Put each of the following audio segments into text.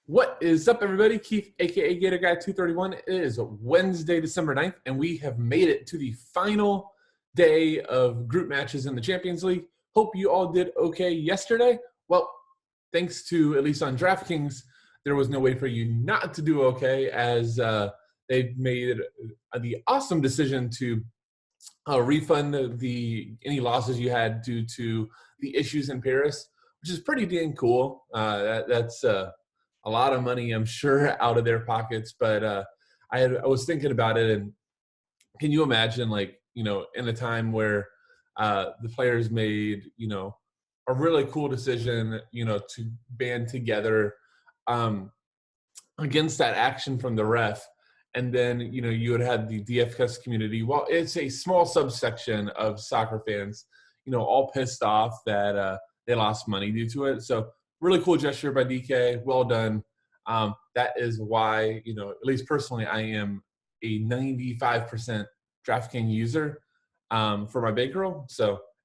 What is up, everybody? Keith, aka Gator Guy 231. It is Wednesday, December 9th, and we have made it to the final day of group matches in the Champions League. Hope you all did okay yesterday. Well, thanks to, at least on Draftkings, there was no way for you not to do okay, as they made the awesome decision to refund any losses you had due to the issues in Paris, which is pretty dang cool. That's a lot of money, I'm sure, out of their pockets. But I was thinking about it, and can you imagine, in a time where the players made, a really cool decision, to band together against that action from the ref. And then, you would have the DFS community. Well, it's a small subsection of soccer fans, all pissed off that they lost money due to it. So really cool gesture by DK. Well done. That is why, at least personally, I am a 95% DraftKings user for my bankroll.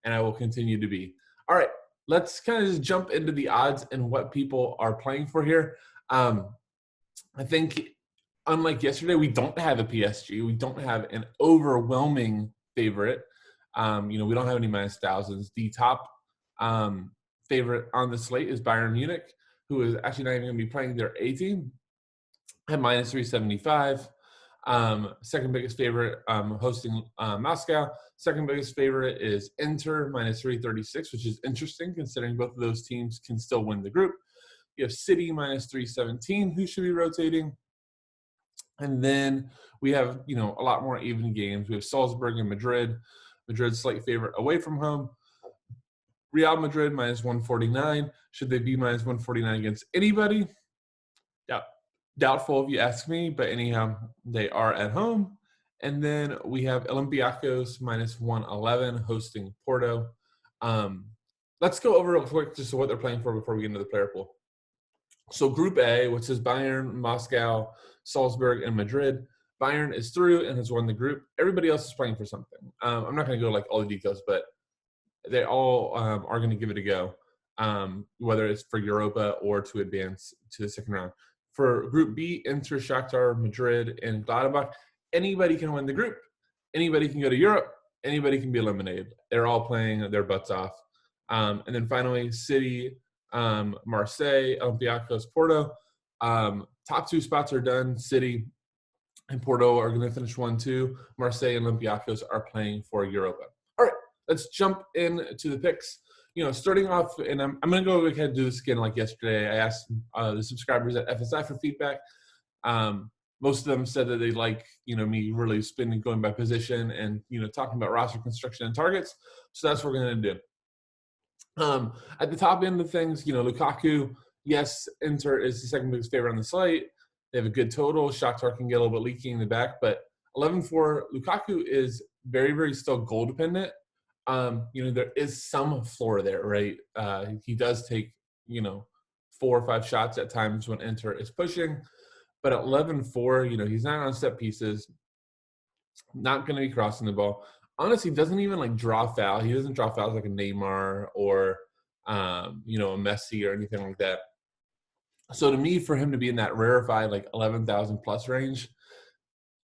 And I will continue to be. All right, let's kind of just jump into the odds and what people are playing for here. I think, unlike yesterday, we don't have a PSG. We don't have an overwhelming favorite. We don't have any minus thousands. The top favorite on the slate is Bayern Munich, who is actually not even going to be playing their A team at minus 375. Second biggest favorite hosting Moscow. Second biggest favorite is Inter, minus 336, which is interesting considering both of those teams can still win the group. You have City, minus 317, who should be rotating. And then we have, a lot more even games. We have Salzburg and Madrid. Madrid's slight favorite away from home. Real Madrid, minus 149. Should they be minus 149 against anybody? Doubtful if you ask me, but anyhow, they are at home. And then we have Olympiacos, minus 111, hosting Porto. Let's go over real quick just what they're playing for before we get into the player pool. So Group A, which is Bayern, Moscow, Salzburg, and Madrid. Bayern is through and has won the group. Everybody else is playing for something. I'm not going to go all the details, but they all are going to give it a go, whether it's for Europa or to advance to the second round. For Group B, Inter, Shakhtar, Madrid, and Gladbach, anybody can win the group. Anybody can go to Europe. Anybody can be eliminated. They're all playing their butts off. And then finally, City, Marseille, Olympiacos, Porto. Top two spots are done. City and Porto are going to finish 1-2. Marseille and Olympiacos are playing for Europa. All right, let's jump into the picks. Starting off, and I'm going to go ahead and do this again like yesterday. I asked the subscribers at FSI for feedback. Most of them said that they like, me really spinning, going by position and, talking about roster construction and targets. So that's what we're going to do. At the top end of things, Lukaku, yes, Inter is the second biggest favorite on the slate. They have a good total. Shakhtar can get a little bit leaky in the back, but 11-4, Lukaku is very, very still goal dependent. There is some floor there, right? He does take, 4 or 5 shots at times when Inter is pushing, but at 11-4, he's not on set pieces, not going to be crossing the ball. Honestly, doesn't even draw foul. He doesn't draw fouls like a Neymar or, a Messi or anything like that. So to me, for him to be in that rarefied 11,000 plus range,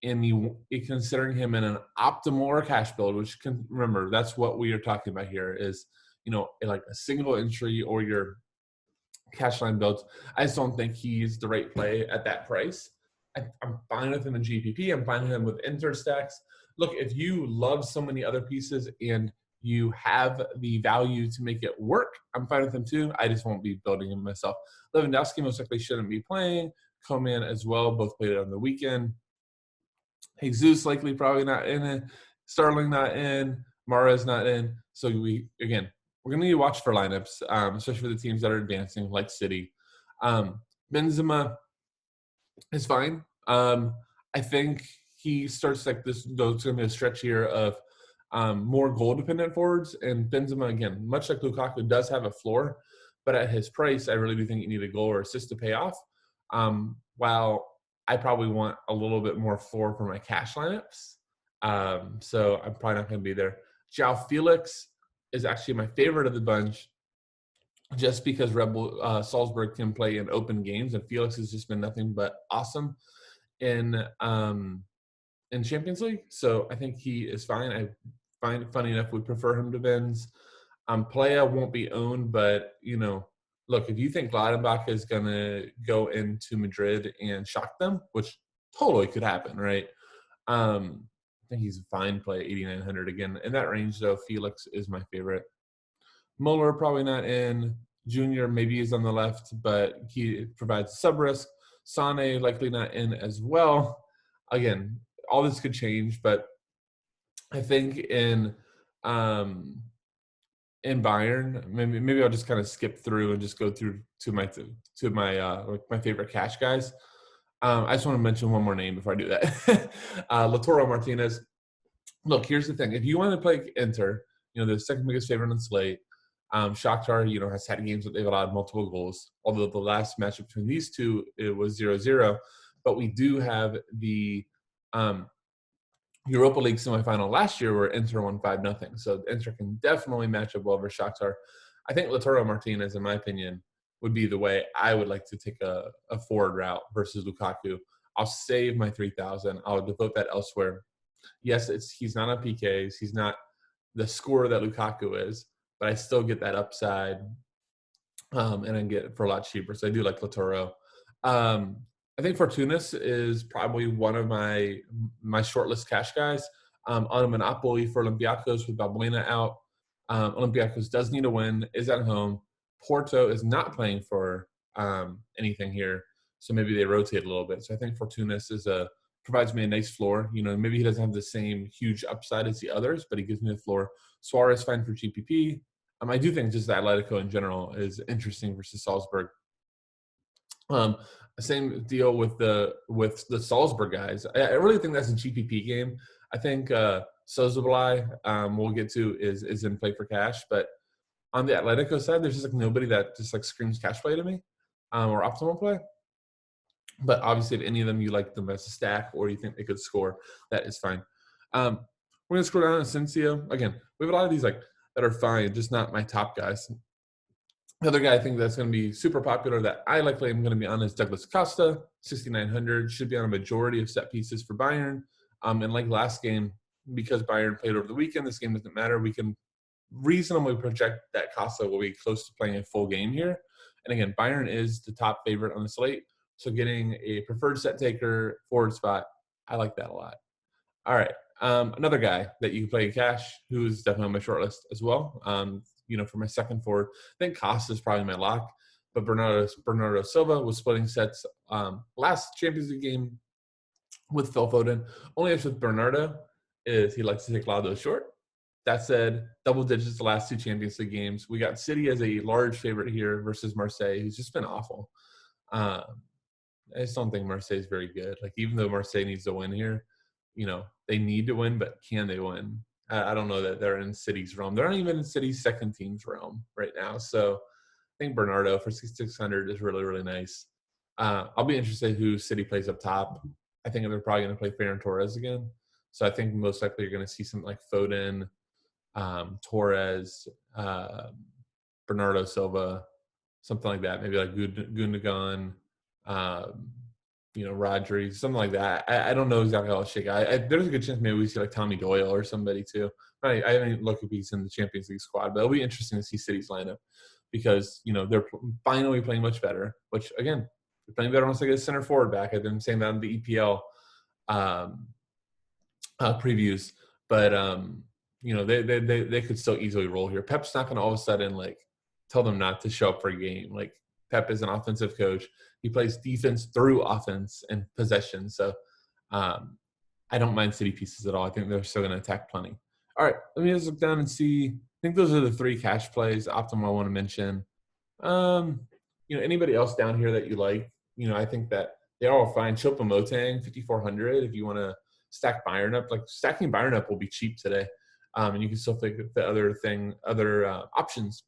and considering him in an optimal or cash build, which remember that's what we are talking about here is, a single entry or your cash line builds. I just don't think he's the right play at that price. I'm fine with him in GPP. I'm fine with him with Inter stacks. Look, if you love so many other pieces and you have the value to make it work, I'm fine with him too. I just won't be building him myself. Lewandowski most likely shouldn't be playing. Coman as well, both played it on the weekend. Jesus likely probably not in it. Sterling not in. Mahrez not in. So we're going to need to watch for lineups, especially for the teams that are advancing, like City. Benzema is fine. I think he starts this, though it's going to be a stretch here of more goal-dependent forwards. And Benzema, again, much like Lukaku, does have a floor. But at his price, I really do think you need a goal or assist to pay off. While I probably want a little bit more floor for my cash lineups. So I'm probably not going to be there. João Felix is actually my favorite of the bunch. just because Red Bull Salzburg can play in open games, and Felix has just been nothing but awesome in Champions League. So I think he is fine. I find it funny enough we prefer him to Benz. Playa won't be owned, but look, if you think Gladbach is gonna go into Madrid and shock them, which totally could happen, right? I think he's a fine play, 8,900 again in that range. Though Felix is my favorite. Muller probably not in. Junior maybe is on the left, but he provides sub risk. Sane likely not in as well. Again, all this could change, but I think in Bayern, maybe I'll just kind of skip through and just go through to my my favorite cash guys. I just want to mention one more name before I do that. Lautaro Martinez. Look, here's the thing: if you want to play Inter, the second biggest favorite on Slate. Shakhtar, has had games that they've allowed multiple goals. Although the last matchup between these two, it was 0-0. But we do have the Europa League semifinal last year where Inter won 5-0. So Inter can definitely match up well versus Shakhtar. I think Lautaro Martinez, in my opinion, would be the way I would like to take a forward route versus Lukaku. I'll save my 3,000. I'll devote that elsewhere. Yes, he's not on PKs. He's not the scorer that Lukaku is, but I still get that upside, and I get it for a lot cheaper. So I do like Lautaro. I think Fortounis is probably one of my shortlist cash guys. On a monopoly for Olympiacos with Balbuena out. Olympiacos does need a win, is at home. Porto is not playing for anything here, so maybe they rotate a little bit. So I think Fortounis provides me a nice floor. Maybe he doesn't have the same huge upside as the others, but he gives me the floor. Suarez fine for GPP. I do think just Atletico in general is interesting versus Salzburg. Same deal with the Salzburg guys. I really think that's a GPP game. I think Sozoblai, we'll get to, is in play for cash, but on the Atletico side, there's just nobody that just screams cash play to me, or optimal play. But obviously, if any of them you like them as a stack or you think they could score, that is fine. We're gonna scroll down to Asensio. Again, we have a lot of these that are fine, just not my top guys. The other guy I think that's going to be super popular that I likely am going to be on is Douglas Costa, 6,900. Should be on a majority of set pieces for Bayern. And like last game, because Bayern played over the weekend, this game doesn't matter. We can reasonably project that Costa will be close to playing a full game here. And again, Bayern is the top favorite on the slate. So getting a preferred set taker forward spot, I like that a lot. All right. Another guy that you can play in cash, who's definitely on my short list as well. For my second forward, I think Costa is probably my lock. But Bernardo Silva was splitting sets last Champions League game with Phil Foden. Only issue with Bernardo is he likes to take a lot of those short. That said, double digits the last two Champions League games. We got City as a large favorite here versus Marseille, who's just been awful. I just don't think Marseille is very good. Even though Marseille needs to win here, they need to win, but can they win? I don't know that they're in City's realm. They're not even in City's second team's realm right now. So I think Bernardo for 6,600 is really, really nice. I'll be interested who City plays up top. I think they're probably going to play Ferran Torres again. So I think most likely you're going to see something like Foden, Torres, Bernardo Silva, something like that. Maybe like Gundogan, Rodri, something like that. I don't know exactly how I'll shake out. There's a good chance maybe we see like Tommy Doyle or somebody too. I haven't looked if he's in the Champions League squad, but it'll be interesting to see City's lineup because, they're finally playing much better, which, again, they're playing better once they get a center forward back. I've been saying that in the EPL previews. But, they could still easily roll here. Pep's not going to all of a sudden, tell them not to show up for a game. Pep is an offensive coach. He plays defense through offense and possession. So I don't mind City pieces at all. I think they're still going to attack plenty. All right, let me just look down and see. I think those are the three cash plays. Optimal I want to mention. Anybody else down here that you like? I think that they are all fine. Choupo-Moting, 5,400. If you want to stack Bayern up, stacking Bayern up will be cheap today, and you can still think of the other options.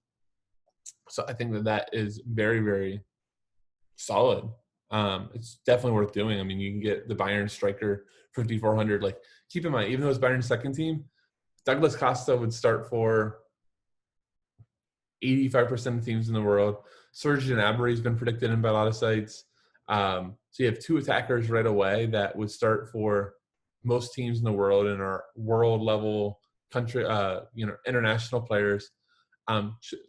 So I think that is very, very solid. It's definitely worth doing. I mean, you can get the Bayern striker for 5,400. Keep in mind, even though it's Bayern's second team, Douglas Costa would start for 85% of teams in the world. Serge Gnabry has been predicted in by a lot of sites. So you have two attackers right away that would start for most teams in the world and are world level country, international players.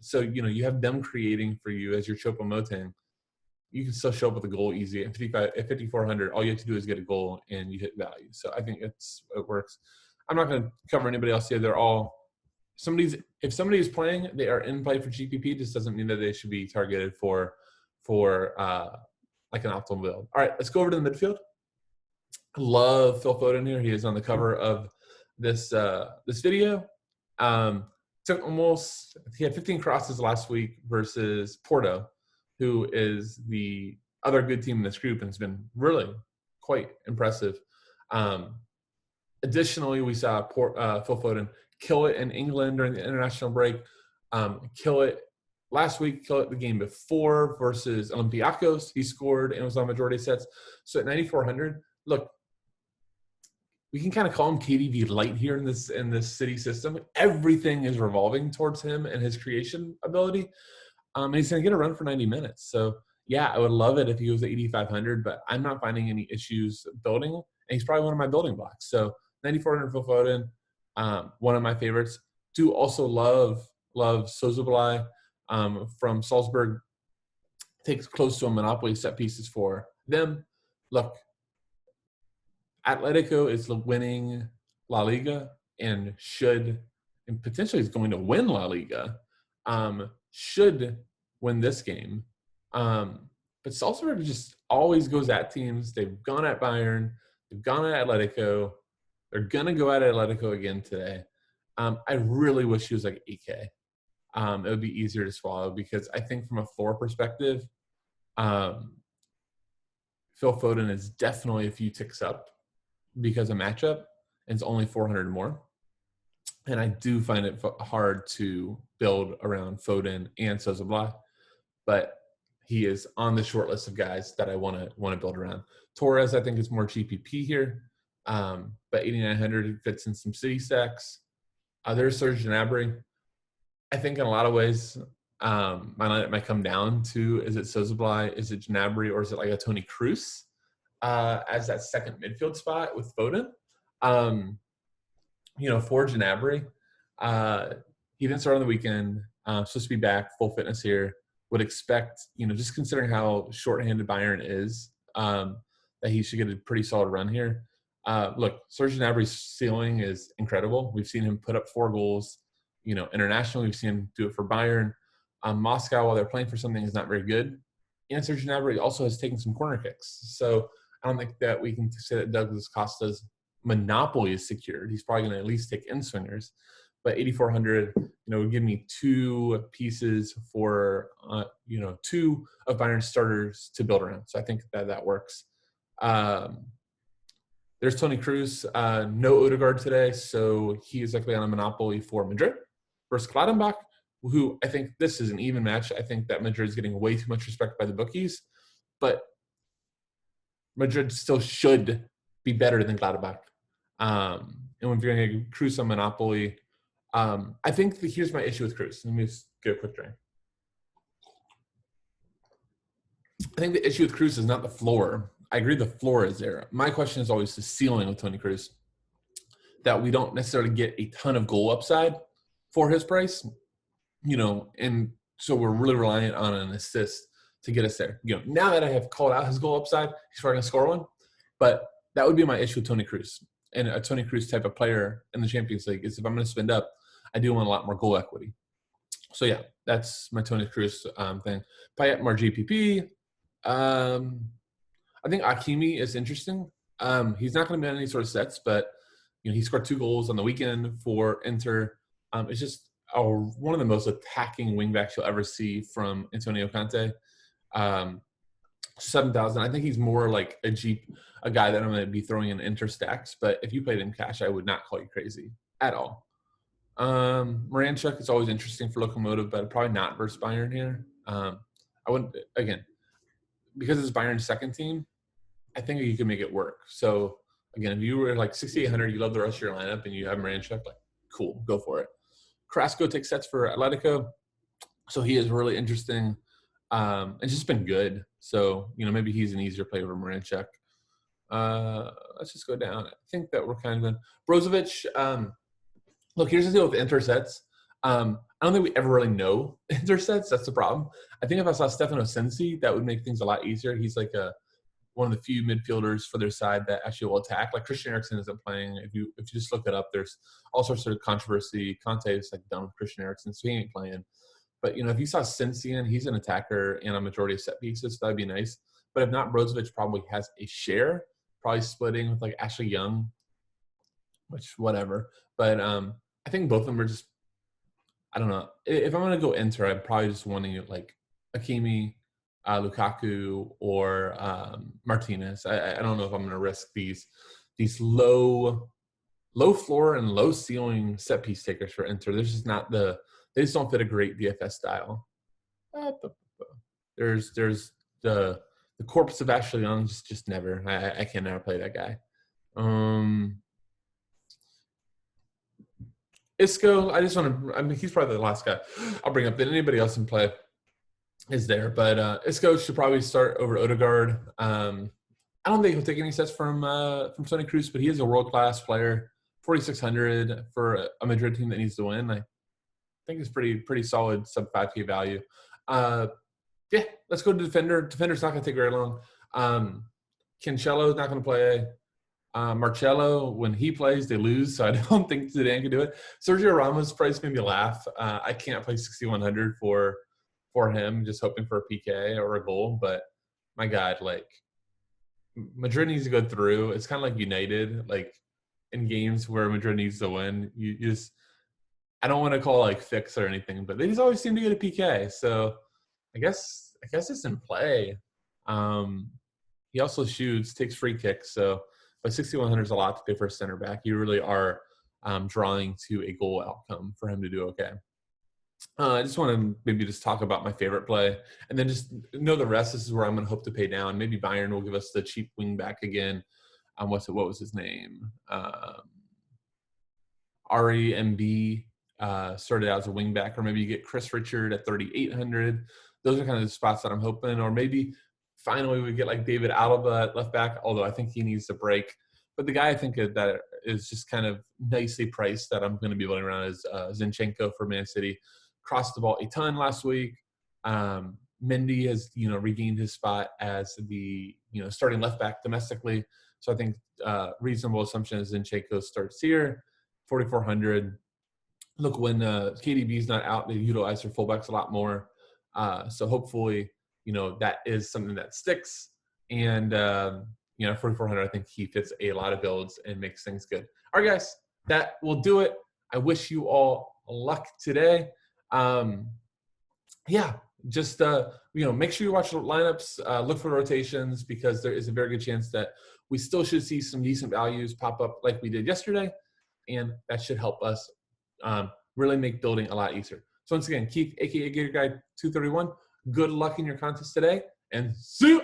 So you have them creating for you as your Choupo-Moting. You can still show up with a goal easy at 5,400. All you have to do is get a goal and you hit value. So I think it works. I'm not going to cover anybody else here. They're all if somebody is playing, they are in play for GPP. This doesn't mean that they should be targeted for like an optimal build. All right, let's go over to the midfield. Love Phil Foden here. He is on the cover of this video. He had 15 crosses last week versus Porto, who is the other good team in this group, and it's been really quite impressive. Additionally, we saw Phil Foden kill it in England during the international break, kill it last week, kill it the game before versus Olympiacos. He scored and was on majority sets. So at 9,400, look, we can kind of call him KDB light here in this City system. Everything is revolving towards him and his creation ability. And he's going to get a run for 90 minutes. So, yeah, I would love it if he was at 8,500, but I'm not finding any issues building. And he's probably one of my building blocks. So 9,400 Phil Foden, one of my favorites. Do also love Sozoblai from Salzburg. Takes close to a monopoly set pieces for them. Look, Atletico is winning La Liga and potentially is going to win La Liga. Should win this game. But Salzburg just always goes at teams. They've gone at Bayern. They've gone at Atletico. They're going to go at Atletico again today. I really wish he was like 8K. It would be easier to swallow because I think from a floor perspective, Phil Foden is definitely a few ticks up because of matchup, and it's only 400 more. And I do find it hard to build around Foden and Sozoblai, but he is on the short list of guys that I want to build around. Torres, I think, is more GPP here, but 8,900 fits in some city stacks. There's Serge Gnabry. I think in a lot of ways, my lineup might come down to, is it Sozoblai, is it Gnabry, or is it like a Toni Kroos as that second midfield spot with Foden? For Gnabry, he didn't start on the weekend. Supposed to be back, full fitness here. Would expect, just considering how shorthanded Bayern is, that he should get a pretty solid run here. Look, Serge Gnabry's ceiling is incredible. We've seen him put up 4 goals, internationally. We've seen him do it for Bayern. Moscow, while they're playing for something, is not very good. And Serge Gnabry also has taken some corner kicks. So I don't think that we can say that Douglas Costa's monopoly is secured. He's probably going to at least take in-swingers. But 8,400, would give me 2 pieces for, 2 of Bayern's starters to build around. So I think that works. There's Toni Kroos. No Odegaard today, so he is likely on a monopoly for Madrid versus Gladbach, who I think this is an even match. I think that Madrid is getting way too much respect by the bookies, but Madrid still should be better than Gladbach. And when you're going to get Kroos on monopoly, I think here's my issue with Kroos. Let me just get a quick drink. I think the issue with Kroos is not the floor. I agree the floor is there. My question is always the ceiling with Toni Kroos, that we don't necessarily get a ton of goal upside for his price, and so we're really reliant on an assist to get us there. Now that I have called out his goal upside, he's probably going to score one, but that would be my issue with Toni Kroos. And a Toni Kroos type of player in the Champions League is if I'm going to spend up, I do want a lot more goal equity. So, yeah, that's my Toni Kroos thing. Payet more GPP. I think Hakimi is interesting. He's not going to be on any sort of sets, but he scored 2 goals on the weekend for Inter. It's just one of the most attacking wingbacks you'll ever see from Antonio Conte. 7,000. I think he's more like a guy that I'm going to be throwing in Inter stacks. But if you played in cash, I would not call you crazy at all. Moranchuk is always interesting for Locomotive, but probably not versus Bayern here. I wouldn't, again, because it's Bayern's second team, I think you can make it work. So, again, if you were like 6,800, you love the rest of your lineup, and you have Moranchuk, cool, go for it. Carrasco takes sets for Atletico. So he is really interesting and just been good. So, maybe he's an easier play over Moranchuk. Let's just go down. I think that we're kind of done. Brozovic, look, here's the deal with intersets. I don't think we ever really know intersets. That's the problem. I think if I saw Stefano Sensi, that would make things a lot easier. He's like one of the few midfielders for their side that actually will attack. Like Christian Eriksen isn't playing. If you just look it up, there's all sorts of controversy. Conte is like done with Christian Eriksen, so he ain't playing. But if you saw Sensi in, he's an attacker and a majority of set pieces, so that'd be nice. But if not, Brozovic probably has a share, probably splitting with like Ashley Young, which whatever. But I think both of them are just, I don't know. If I'm gonna go Inter, I'm probably just wanting like Hakimi, Lukaku, or Martinez. I don't know if I'm gonna risk these low floor and low ceiling set piece takers for Inter. There's just not they just don't fit a great DFS style. There's the corpse of Ashley Young, just never. I can never play that guy. Isco, I just want to. I mean, he's probably the last guy I'll bring up. That anybody else in play is there, but Isco should probably start over Odegaard. I don't think he'll take any sets from Toni Kroos, but he is a world class player. 4,600 for a Madrid team that needs to win. I think it's pretty solid sub 5K value. Yeah, let's go to defender. Defender's not going to take very long. Cancelo's not going to play. Marcello, when he plays, they lose, so I don't think Zidane can do it. Sergio Ramos' price made me laugh. I can't play 6,100 for him, just hoping for a PK or a goal. But my God, like Madrid needs to go through. It's kind of like United, like in games where Madrid needs to win. You just, I don't want to call like fix or anything, but they just always seem to get a PK. So I guess it's in play. He also shoots, takes free kicks, so. But 6,100 is a lot to pay for a center back. You really are drawing to a goal outcome for him to do okay. I just want to maybe just talk about my favorite play and then just know the rest. This is where I'm going to hope to pay down. Maybe Bayern will give us the cheap wing back again. What was his name? Ari MB started out as a wing back, or maybe you get Chris Richard at 3,800. Those are kind of the spots that I'm hoping, or maybe finally we get like David Alaba at left back, although I think he needs a break. But the guy I think that is just kind of nicely priced that I'm going to be building around is Zinchenko for Man City. Crossed the ball a ton last week. Mendy has regained his spot as the starting left back domestically. So I think reasonable assumption is Zinchenko starts here, 4,400. Look, when KDB's not out, they utilize their fullbacks a lot more. So hopefully, that is something that sticks. And, 4,400, I think he fits a lot of builds and makes things good. All right, guys, that will do it. I wish you all luck today. Just, make sure you watch the lineups, look for rotations, because there is a very good chance that we still should see some decent values pop up like we did yesterday. And that should help us really make building a lot easier. So once again, Keith, a.k.a. Gator Guy 231, good luck in your contest today, and see you!